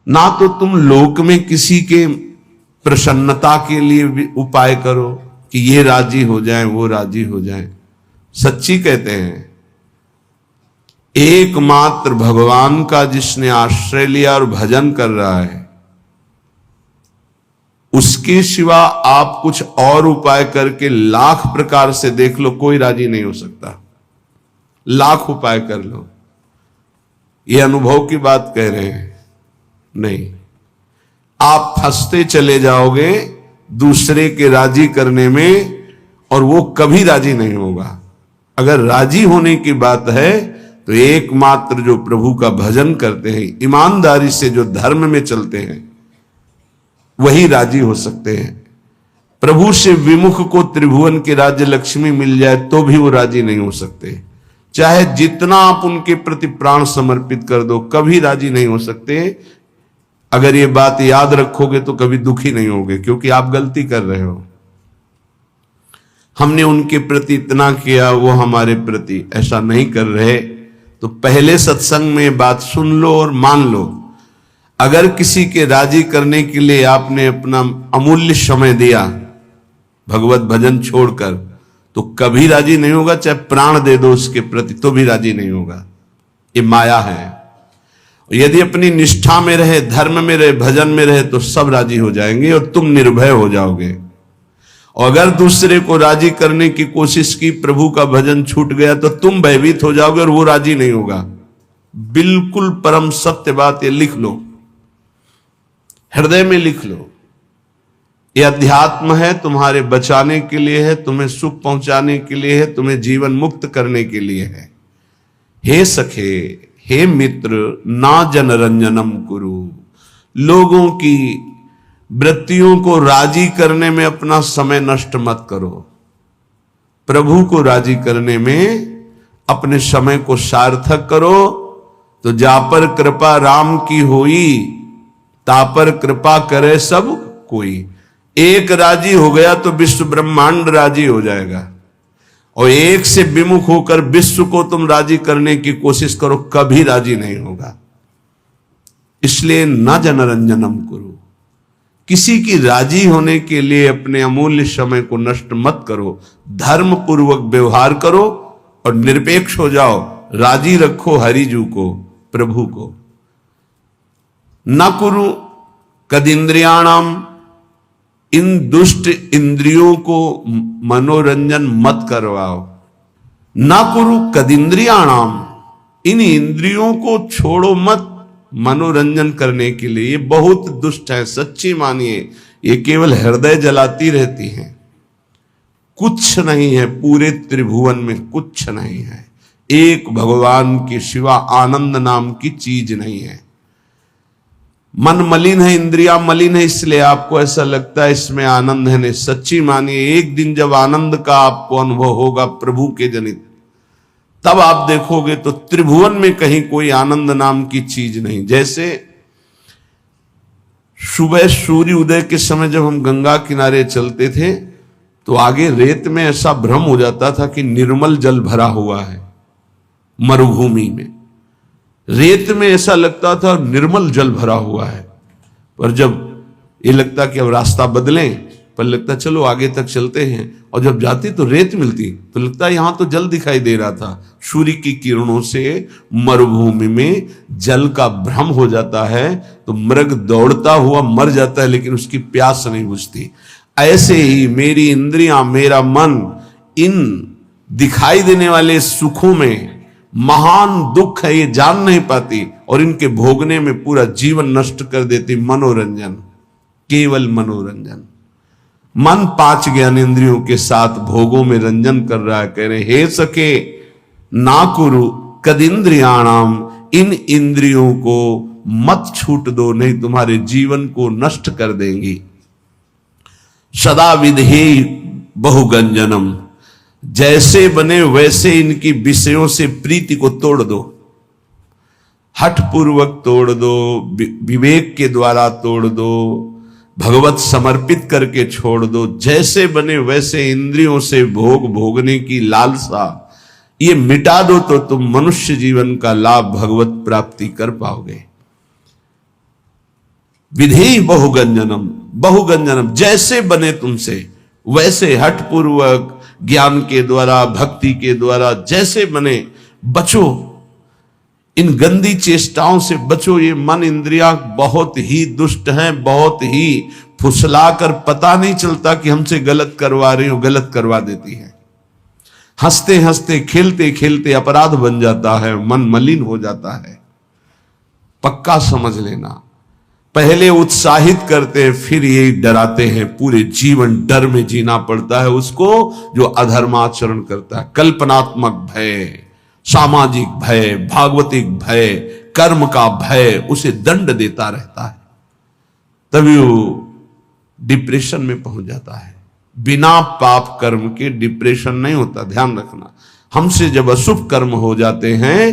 ना तो तुम लोक में किसी के प्रसन्नता के लिए भी उपाय करो कि ये राजी हो जाए वो राजी हो जाए। सच्ची कहते हैं, एकमात्र भगवान का जिसने आश्रय लिया और भजन कर रहा है, उसके सिवा आप कुछ और उपाय करके लाख प्रकार से देख लो, कोई राजी नहीं हो सकता। लाख उपाय कर लो, ये अनुभव की बात कह रहे हैं, नहीं, आप फंसते चले जाओगे दूसरे के राजी करने में, और वो कभी राजी नहीं होगा। अगर राजी होने की बात है तो एकमात्र जो प्रभु का भजन करते हैं, ईमानदारी से जो धर्म में चलते हैं, वही राजी हो सकते हैं। प्रभु से विमुख को त्रिभुवन के राज्य लक्ष्मी मिल जाए तो भी वो राजी नहीं हो सकते। चाहे जितना आप उनके प्रति प्राण समर्पित कर दो, कभी राजी नहीं हो सकते। अगर ये बात याद रखोगे तो कभी दुखी नहीं होगे, क्योंकि आप गलती कर रहे हो। हमने उनके प्रति इतना किया, वो हमारे प्रति ऐसा नहीं कर रहे। तो पहले सत्संग में बात सुन लो और मान लो। अगर किसी के राजी करने के लिए आपने अपना अमूल्य समय दिया भगवत भजन छोड़कर, तो कभी राजी नहीं होगा। चाहे प्राण दे दो उसके प्रति तो भी राजी नहीं होगा। ये माया है। यदि अपनी निष्ठा में रहे, धर्म में रहे, भजन में रहे, तो सब राजी हो जाएंगे और तुम निर्भय हो जाओगे। और अगर दूसरे को राजी करने की कोशिश की, प्रभु का भजन छूट गया, तो तुम भयभीत हो जाओगे और वो राजी नहीं होगा। बिल्कुल परम सत्य बात, ये लिख लो, हृदय में लिख लो। ये अध्यात्म है, तुम्हारे बचाने के लिए है, तुम्हें सुख पहुंचाने के लिए है, तुम्हें जीवन मुक्त करने के लिए है। हे सखे, हे मित्र, ना जनरंजनम कुरु। लोगों की वृत्तियों को राजी करने में अपना समय नष्ट मत करो। प्रभु को राजी करने में अपने समय को सार्थक करो। तो जापर कृपा राम की होई, तापर कृपा करे सब कोई। एक राजी हो गया तो विश्व ब्रह्मांड राजी हो जाएगा। और एक से विमुख होकर विश्व को तुम राजी करने की कोशिश करो, कभी राजी नहीं होगा। इसलिए न जनरंजनम कुरु। किसी की राजी होने के लिए अपने अमूल्य समय को नष्ट मत करो। धर्म पूर्वक व्यवहार करो और निरपेक्ष हो जाओ। राजी रखो हरिजू को, प्रभु को। न कुरु कदिंद्रियाणाम। इन दुष्ट इंद्रियों को मनोरंजन मत करवाओ। न कुरु कदिंद्रियाणाम। इन इंद्रियों को छोड़ो मत मनोरंजन करने के लिए। ये बहुत दुष्ट है, सच्ची मानिए। ये केवल हृदय जलाती रहती हैं। कुछ नहीं है पूरे त्रिभुवन में, कुछ नहीं है। एक भगवान के सिवा आनंद नाम की चीज नहीं है। मन मलिन है, इंद्रियां मलिन है, इसलिए आपको ऐसा लगता है इसमें आनंद है। नहीं, सच्ची मानिए, एक दिन जब आनंद का आपको अनुभव होगा प्रभु के जनित, तब आप देखोगे तो त्रिभुवन में कहीं कोई आनंद नाम की चीज नहीं। जैसे सुबह सूर्य उदय के समय जब हम गंगा किनारे चलते थे, तो आगे रेत में ऐसा भ्रम हो जाता था कि निर्मल जल भरा हुआ है। मरुभूमि में रेत में ऐसा लगता था निर्मल जल भरा हुआ है। पर जब ये लगता कि अब रास्ता बदलें, पर लगता चलो आगे तक चलते हैं, और जब जाती तो रेत मिलती तो लगता यहां तो जल दिखाई दे रहा था। सूर्य की किरणों से मरुभूमि में जल का भ्रम हो जाता है, तो मृग दौड़ता हुआ मर जाता है, लेकिन उसकी प्यास नहीं बुझती। ऐसे ही मेरी इंद्रियां, मेरा मन इन दिखाई देने वाले सुखों में महान दुख है, ये जान नहीं पाती, और इनके भोगने में पूरा जीवन नष्ट कर देती। मनोरंजन, केवल मनोरंजन। मन 5 ज्ञानेंद्रियों के साथ भोगों में रंजन कर रहा है। कह रहे हे सके ना कुरु कदिंद्रियाणाम। इन इंद्रियों को मत छूट दो, नहीं तुम्हारे जीवन को नष्ट कर देंगी। सदा विधेय बहुगंजनम। जैसे बने वैसे इनकी विषयों से प्रीति को तोड़ दो। हठ पूर्वक तोड़ दो, विवेक के द्वारा तोड़ दो, भगवत समर्पित करके छोड़ दो। जैसे बने वैसे इंद्रियों से भोग भोगने की लालसा ये मिटा दो, तो तुम मनुष्य जीवन का लाभ भगवत प्राप्ति कर पाओगे। विधेहि बहुगंजनम, बहुगंजनम जैसे बने तुमसे वैसे हठपूर्वक ज्ञान के द्वारा, भक्ति के द्वारा जैसे बने बचो, इन गंदी चेष्टाओं से बचो। ये मन इंद्रियां बहुत ही दुष्ट हैं, बहुत ही फुसलाकर पता नहीं चलता कि हमसे गलत करवा रही हो, गलत करवा देती है। हंसते हंसते खेलते खेलते अपराध बन जाता है, मन मलिन हो जाता है। पक्का समझ लेना, पहले उत्साहित करते हैं फिर ये डराते हैं। पूरे जीवन डर में जीना पड़ता है उसको जो अधर्माचरण करता है। कल्पनात्मक भय, सामाजिक भय, भागवतिक भय, कर्म का भय उसे दंड देता रहता है, तभी वो डिप्रेशन में पहुंच जाता है। बिना पाप कर्म के डिप्रेशन नहीं होता, ध्यान रखना। हमसे जब अशुभ कर्म हो जाते हैं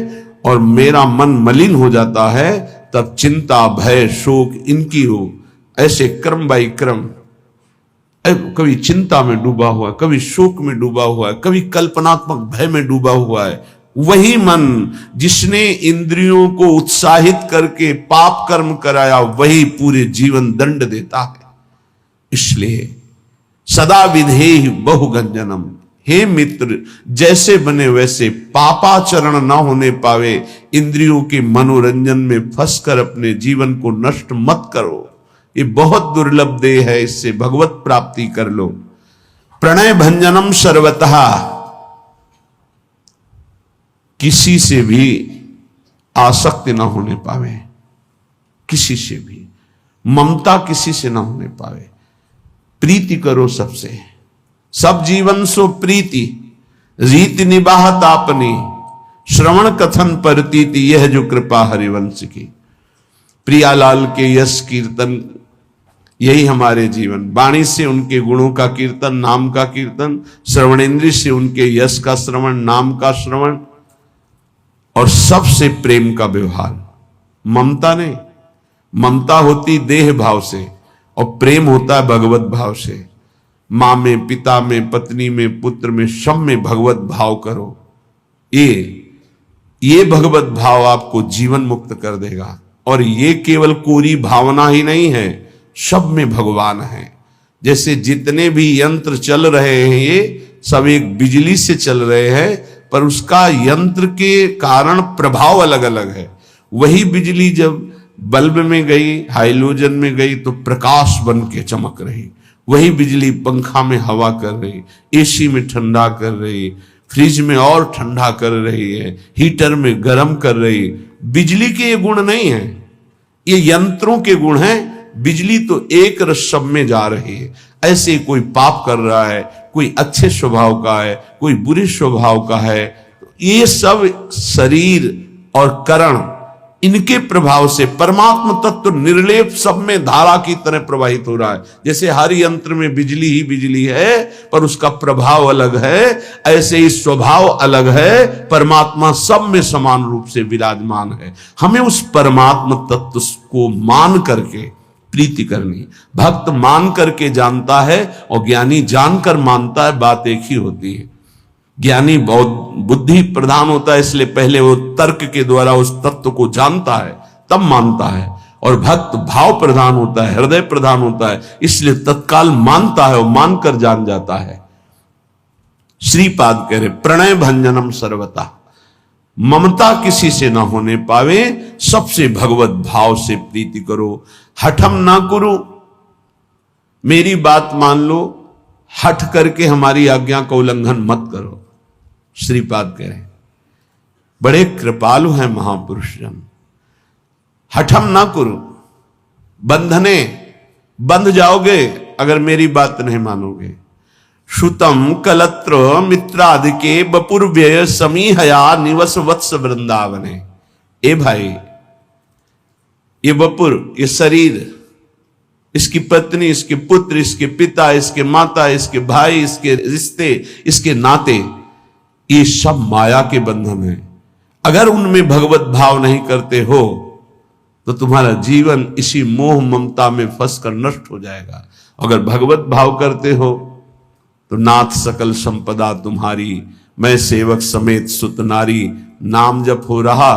और मेरा मन मलिन हो जाता है, तब चिंता, भय, शोक इनकी हो, ऐसे क्रम बाई क्रम, कभी चिंता में डूबा हुआ है, कभी शोक में डूबा हुआ है, कभी कल्पनात्मक भय में डूबा हुआ है। वही मन जिसने इंद्रियों को उत्साहित करके पाप कर्म कराया, वही पूरे जीवन दंड देता है। इसलिए सदा विधेहि बहुगंजनम, हे मित्र जैसे बने वैसे, पापाचरण ना होने पावे, इंद्रियों के मनोरंजन में फंसकर अपने जीवन को नष्ट मत करो। ये बहुत दुर्लभ देह है, इससे भगवत प्राप्ति कर लो। प्रणय भंजनम सर्वतः, किसी से भी आसक्ति ना होने पावे, किसी से भी ममता किसी से ना होने पावे। प्रीति करो सबसे, सब जीवन सो प्रीति, रीति निबाहत आपनी, श्रवण कथन परतीति, यह जो कृपा हरिवंश की। प्रियालाल के यश कीर्तन, यही हमारे जीवन। वाणी से उनके गुणों का कीर्तन, नाम का कीर्तन, श्रवणेन्द्रिय से उनके यश का श्रवण, नाम का श्रवण, और सबसे प्रेम का व्यवहार। ममता नहीं, ममता होती देह भाव से और प्रेम होता है भगवत भाव से। मां में, पिता में, पत्नी में, पुत्र में, सब में भगवत भाव करो। ये भगवत भाव आपको जीवन मुक्त कर देगा। और ये केवल कोरी भावना ही नहीं है, सब में भगवान है। जैसे जितने भी यंत्र चल रहे हैं ये सब एक बिजली से चल रहे हैं, पर उसका यंत्र के कारण प्रभाव अलग अलग है। वही बिजली जब बल्ब में गई, हाइलोजन में गई, तो प्रकाश बन के चमक रही। वही बिजली पंखा में हवा कर रही, एसी में ठंडा कर रही, फ्रिज में और ठंडा कर रही है, हीटर में गर्म कर रही। बिजली के ये गुण नहीं है, ये यंत्रों के गुण हैं। बिजली तो एक रस्म में जा रही है। ऐसे कोई पाप कर रहा है, कोई अच्छे स्वभाव का है, कोई बुरे स्वभाव का है, ये सब शरीर और करण, इनके प्रभाव से परमात्मा तत्व निर्लेप सब में धारा की तरह प्रवाहित हो रहा है। जैसे हर यंत्र में बिजली ही बिजली है, पर उसका प्रभाव अलग है, ऐसे ही स्वभाव अलग है। परमात्मा सब में समान रूप से विराजमान है। हमें उस परमात्मा तत्व को मान करके प्रीति करनी। भक्त मान करके जानता है और ज्ञानी जानकर मानता है, बात एक ही होती है। ज्ञानी बहुत बुद्धि प्रधान होता है, इसलिए पहले वो तर्क के द्वारा उस तत्व को जानता है, तब मानता है। और भक्त भाव प्रधान होता है, हृदय प्रधान होता है, इसलिए तत्काल मानता है और मानकर जान जाता है। श्रीपाद कह रहे प्रणय भंजनम सर्वता, ममता किसी से ना होने पावे, सबसे भगवत भाव से प्रीति करो। हठम ना करो, मेरी बात मान लो, हठ करके हमारी आज्ञा का उल्लंघन मत करो। श्रीपाद कह रहे बड़े कृपालु हैं महापुरुष जन। हठम ना करो, बंधने बंध जाओगे अगर मेरी बात नहीं मानोगे। श्रुतम कलत्र मित्रादि के बपुर्व्यय समीहया निवस वत्स वृंदावने। ए भाई, ये बपुर, ये शरीर, इसकी पत्नी, इसके पुत्र, इसके पिता, इसके माता, इसके भाई, इसके रिश्ते, इसके नाते, ये सब माया के बंधन है। अगर उनमें भगवत भाव नहीं करते हो तो तुम्हारा जीवन इसी मोह ममता में फंसकर नष्ट हो जाएगा। अगर भगवत भाव करते हो तो नाथ सकल संपदा तुम्हारी, मैं सेवक समेत सुत नारी। नाम जप हो रहा,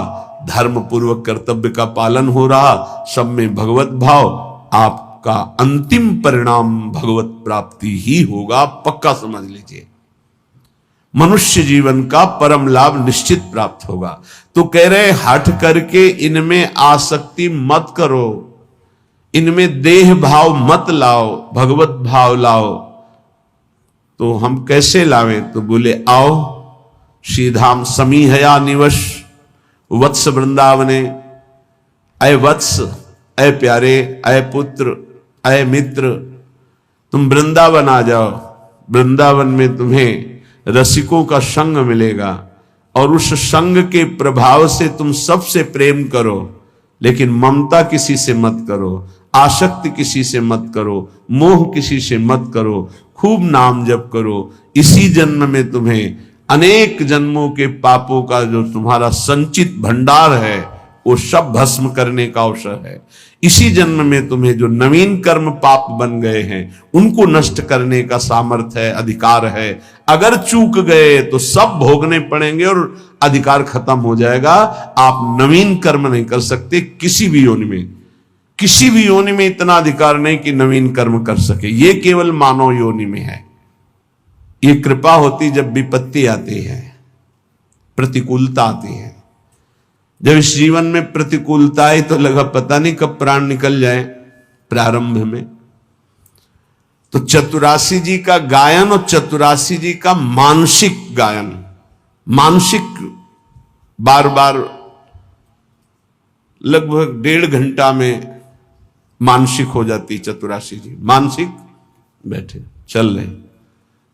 धर्म पूर्वक कर्तव्य का पालन हो रहा, सब में भगवत भाव, आपका अंतिम परिणाम भगवत प्राप्ति ही होगा, पक्का समझ लीजिए। मनुष्य जीवन का परम लाभ निश्चित प्राप्त होगा। तो कह रहे हठ करके इनमें आसक्ति मत करो, इनमें देह भाव मत लाओ, भगवत भाव लाओ। तो हम कैसे लावें? तो बोले आओ श्रीधाम समीहया निवश वत्स वृंदावने, अय वत्स, अय प्यारे, अय पुत्र, अय मित्र, तुम वृंदावन आ जाओ। वृंदावन में तुम्हें रसिकों का संग मिलेगा और उस संग के प्रभाव से तुम सबसे प्रेम करो, लेकिन ममता किसी से मत करो, आसक्ति किसी से मत करो, मोह किसी से मत करो, खूब नाम जप करो। इसी जन्म में तुम्हें अनेक जन्मों के पापों का जो तुम्हारा संचित भंडार है वो सब भस्म करने का अवसर है। इसी जन्म में तुम्हें जो नवीन कर्म पाप बन गए हैं उनको नष्ट करने का सामर्थ्य है, अधिकार है। अगर चूक गए तो सब भोगने पड़ेंगे और अधिकार खत्म हो जाएगा। आप नवीन कर्म नहीं कर सकते किसी भी योनि में, किसी भी योनि में इतना अधिकार नहीं कि नवीन कर्म कर सके। ये केवल मानव योनि में है। ये कृपा होती जब विपत्ति आती है, प्रतिकूलता आती है। जब इस जीवन में प्रतिकूलता आई तो लगा पता नहीं कब प्राण निकल जाए। प्रारंभ में तो चतुरासी जी का गायन और चतुरासी जी का मानसिक गायन, मानसिक बार बार लगभग 1.5 घंटा में मानसिक हो जाती चतुरासी जी। मानसिक बैठे चल रहे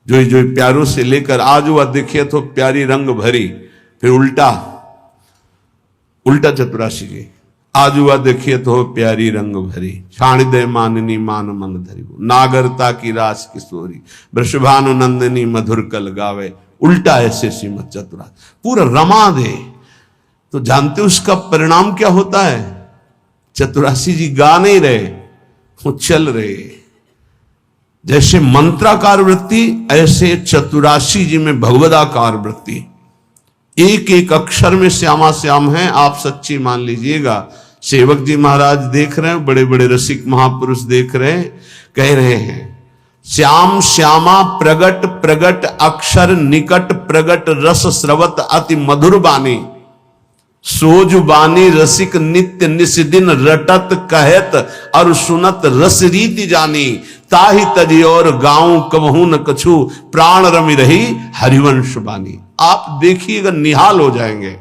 जो जो प्यारों से लेकर आज हुआ देखिए तो प्यारी रंग भरी, फिर उल्टा चतुरासी जी आज हुआ देखिए तो प्यारी रंग भरी, छाण दे माननी मान मन धरी, नागरता की रास किशोरी, वृषभानु नंदिनी मधुर कल गावे। उल्टा ऐसे श्रीमद चतुरा पूरा रमा दे। तो जानते उसका परिणाम क्या होता है? चतुरासी जी गा नहीं रहे, वो चल रहे। जैसे मंत्राकार वृत्ति ऐसे चतुरासी जी में भगवदाकार वृत्ति, एक एक अक्षर में श्यामा श्याम है। आप सच्ची मान लीजिएगा। सेवक जी महाराज देख रहे हैं, बड़े बड़े रसिक महापुरुष देख रहे हैं, कह रहे हैं श्याम श्यामा प्रगट प्रगट अक्षर निकट प्रगट रस स्रवत अति मधुर बानी, सोज बानी रसिक नित्य निस्दिन रटत कहत और सुनत रस रीति जानी, ताहि तजी और गाऊं कबहू न कछु प्राण रमि रही हरिवंश बानी। आप देखिएगा निहाल हो जाएंगे।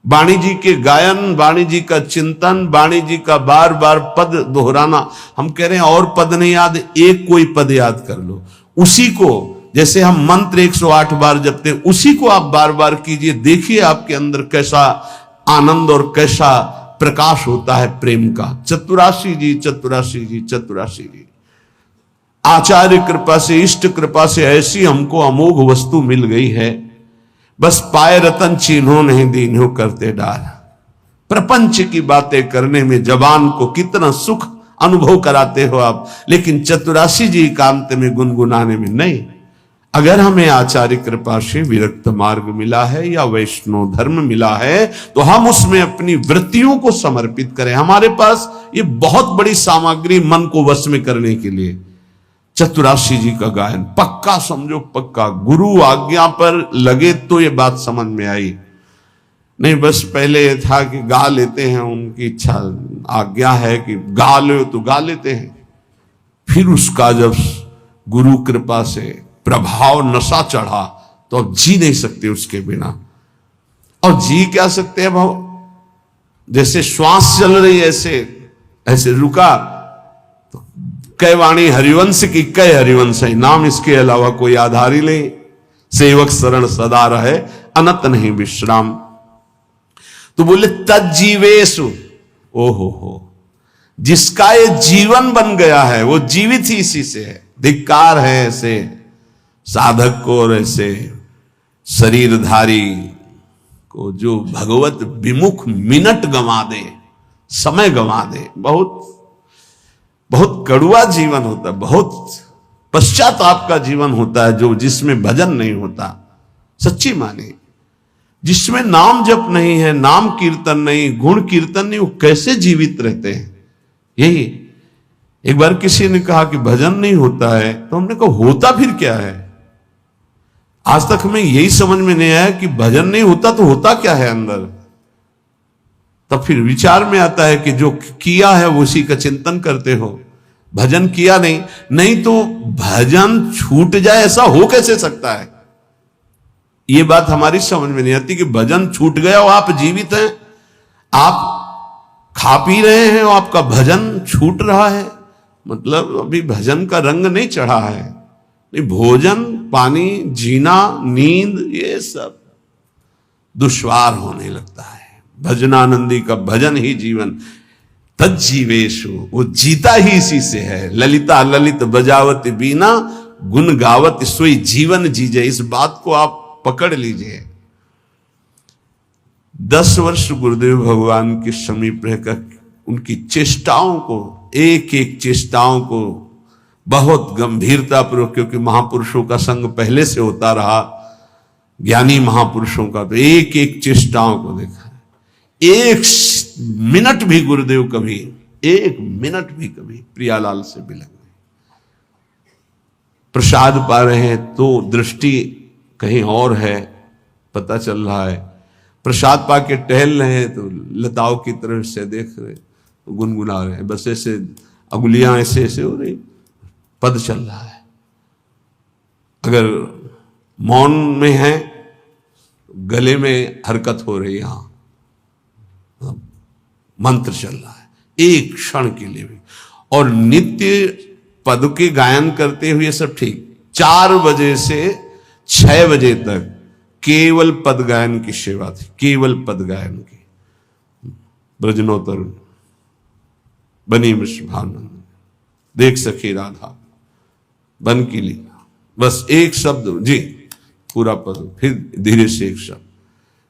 वाणी जी के गायन, वाणी जी का चिंतन, वाणी जी का बार बार पद दोहराना। हम कह रहे हैं और पद नहीं याद, एक कोई पद याद कर लो, उसी को जैसे हम मंत्र 108 बार जपते हैं उसी को आप बार बार कीजिए। देखिए आपके अंदर कैसा आनंद और कैसा प्रकाश होता है प्रेम का। चतुरासी जी चतुरासी जी चतुरासी जी, आचार्य कृपा से, इष्ट कृपा से ऐसी हमको अमोघ वस्तु मिल गई है। बस पाए रतन चिन्हो नहीं दीन्हो करते डार। प्रपंच की बातें करने में जबान को कितना सुख अनुभव कराते हो आप, लेकिन चतुरासी जी एकांत में गुनगुनाने में नहीं। अगर हमें आचार्य कृपा से विरक्त मार्ग मिला है या वैष्णव धर्म मिला है तो हम उसमें अपनी वृत्तियों को समर्पित करें। हमारे पास ये बहुत बड़ी सामग्री मन को वश में करने के लिए। चतुरासी जी का गायन पक्का समझो, पक्का। गुरु आज्ञा पर लगे तो ये बात समझ में आई, नहीं बस पहले ये था कि गा लेते हैं, उनकी इच्छा आज्ञा है कि गा लो तो गा लेते हैं। फिर उसका जब गुरु कृपा से प्रभाव नशा चढ़ा तो अब जी नहीं सकते उसके बिना। और जी क्या सकते हैं भाव, जैसे श्वास चल रही है ऐसे रुका तो कै वाणी हरिवंश की कै हरिवंश है, नाम इसके अलावा कोई आधार ही नहीं। सेवक शरण सदा रहे अनत नहीं विश्राम। तो बोले तज्जीवेशु, ओहो हो, जिसका ये जीवन बन गया है वो जीवित ही इसी से है। धिक्कार है ऐसे साधक को और ऐसे शरीरधारी को जो भगवत विमुख मिनट गंवा दे, समय गंवा दे। बहुत बहुत कड़ुआ जीवन होता है, बहुत पश्चाताप का जीवन होता है जो जिसमें भजन नहीं होता। सच्ची माने जिसमें नाम जप नहीं है, नाम कीर्तन नहीं, गुण कीर्तन नहीं, वो कैसे जीवित रहते हैं? यही एक बार किसी ने कहा कि भजन नहीं होता है, तो हमने कहा होता फिर क्या है? आज तक हमें यही समझ में नहीं आया कि भजन नहीं होता तो होता क्या है अंदर। तब फिर विचार में आता है कि जो किया है वो उसी का चिंतन करते हो, भजन किया नहीं तो भजन छूट जाए, ऐसा हो कैसे सकता है? ये बात हमारी समझ में नहीं आती कि भजन छूट गया और आप जीवित हैं, आप खा पी रहे हैं और आपका भजन छूट रहा है, मतलब अभी भजन का रंग नहीं चढ़ा है। भोजन, पानी, जीना, नींद, ये सब दुश्वार होने लगता है। भजनानंदी का भजन ही जीवन, तज्जीवेशु, वो जीता ही इसी से है। ललिता ललित बजावत बीना, गुण गावत सोई जीवन जीजे। इस बात को आप पकड़ लीजिए। 10 वर्ष गुरुदेव भगवान के समीप रहकर उनकी चेष्टाओं को, एक एक चेष्टाओं को बहुत गंभीरता पूर्वक, क्योंकि महापुरुषों का संग पहले से होता रहा, ज्ञानी महापुरुषों का, तो एक एक चेष्टाओं को देखा। एक मिनट भी गुरुदेव कभी, एक मिनट भी कभी प्रियालाल से बिलक नहीं। प्रसाद पा रहे हैं तो दृष्टि कहीं और है, पता चल रहा है। प्रसाद पा के टहल रहे हैं तो लताओं की तरफ से देख रहे, गुनगुना रहे हैं, बस ऐसे अंगुलियां ऐसे ऐसे हो रही, पद चल रहा है। अगर मौन में है, गले में हरकत हो रही, यहां मंत्र चल रहा है एक क्षण के लिए भी। और नित्य पद के गायन करते हुए सब ठीक। 4 बजे से 6 बजे तक केवल पद गायन की सेवा थी, केवल पद गायन की। ब्रजनोत्तर बनी भानंद, देख सखी राधा, बन की लीला, बस एक शब्द जी, पूरा पद, फिर धीरे से एक शब्द।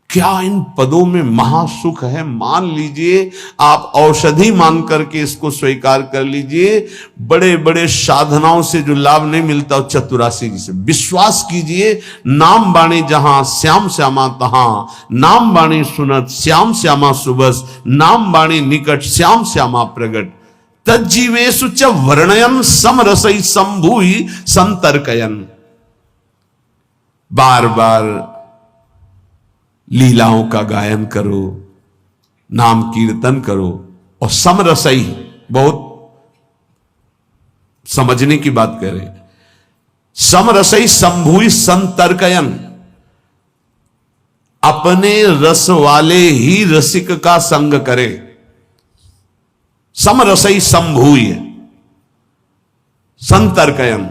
क्या इन पदों में महासुख है? मान लीजिए, आप औषधि मान करके इसको स्वीकार कर लीजिए। बड़े बड़े साधनाओं से जो लाभ नहीं मिलता, चतुरासी जी से विश्वास कीजिए। नाम बाणी जहां श्याम श्यामा तहां, नाम बाणी सुनत श्याम श्यामा सुबस, नाम बाणी निकट श्याम श्यामा प्रगट। तज्जीवेशु च वर्णयन समरसई संभूई संतर्कयन। बार बार लीलाओं का गायन करो, नाम कीर्तन करो, और समरसई, बहुत समझने की बात कह रहे, समरसई संभूई संतर्कयन। अपने रस वाले ही रसिक का संग करे। समरसई संभूय संतर्कयन,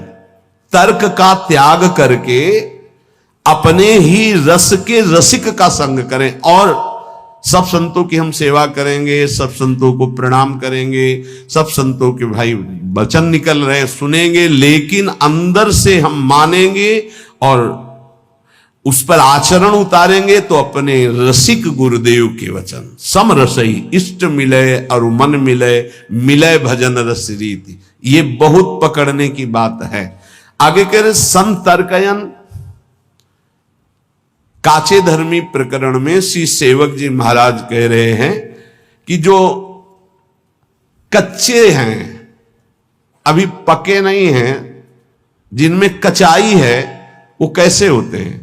तर्क का त्याग करके अपने ही रस के रसिक का संग करें। और सब संतों की हम सेवा करेंगे, सब संतों को प्रणाम करेंगे, सब संतों के भाई वचन निकल रहे हैं सुनेंगे, लेकिन अंदर से हम मानेंगे और उस पर आचरण उतारेंगे तो अपने रसिक गुरुदेव के वचन। सम रसई इष्ट मिले और मन मिले, मिले भजन रस रीति। ये बहुत पकड़ने की बात है। आगे कह रहे संतर्कयन। काचे धर्मी प्रकरण में श्री सेवक जी महाराज कह रहे हैं कि जो कच्चे हैं, अभी पके नहीं हैं, जिनमें कचाई है, वो कैसे होते हैं?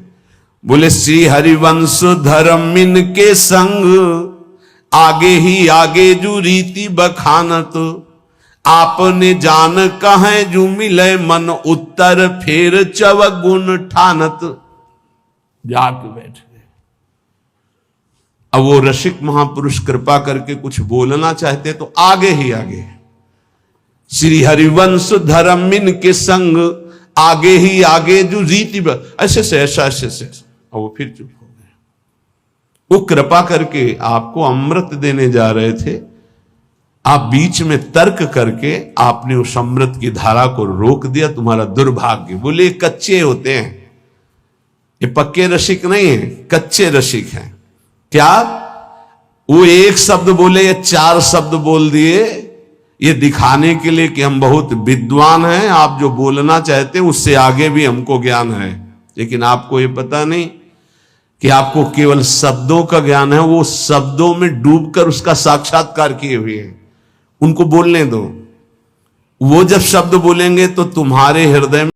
बोले श्री हरिवंश धर्मिन के संग आगे ही आगे जो रीति बखानत, आपने जान कहे जो मिले मन उत्तर फेर चवगुण ठानत। जाके बैठ गए। अब वो रसिक महापुरुष कृपा करके कुछ बोलना चाहते तो आगे ही आगे श्री हरिवंश धर्मिन के संग आगे ही आगे जो रीति ऐसे से ऐसा ऐसे से, और वो फिर चुप हो गए। वो कृपा करके आपको अमृत देने जा रहे थे, आप बीच में तर्क करके आपने उस अमृत की धारा को रोक दिया, तुम्हारा दुर्भाग्य। बोले कच्चे होते हैं, ये पक्के रसिक नहीं है, कच्चे रसिक हैं। क्या वो एक शब्द बोले या 4 शब्द बोल दिए, ये दिखाने के लिए कि हम बहुत विद्वान हैं, आप जो बोलना चाहते हैं उससे आगे भी हमको ज्ञान है, लेकिन आपको ये पता नहीं कि आपको केवल शब्दों का ज्ञान है, वो शब्दों में डूबकर उसका साक्षात्कार किए हुए हैं। उनको बोलने दो। वो जब शब्द बोलेंगे तो तुम्हारे हृदय में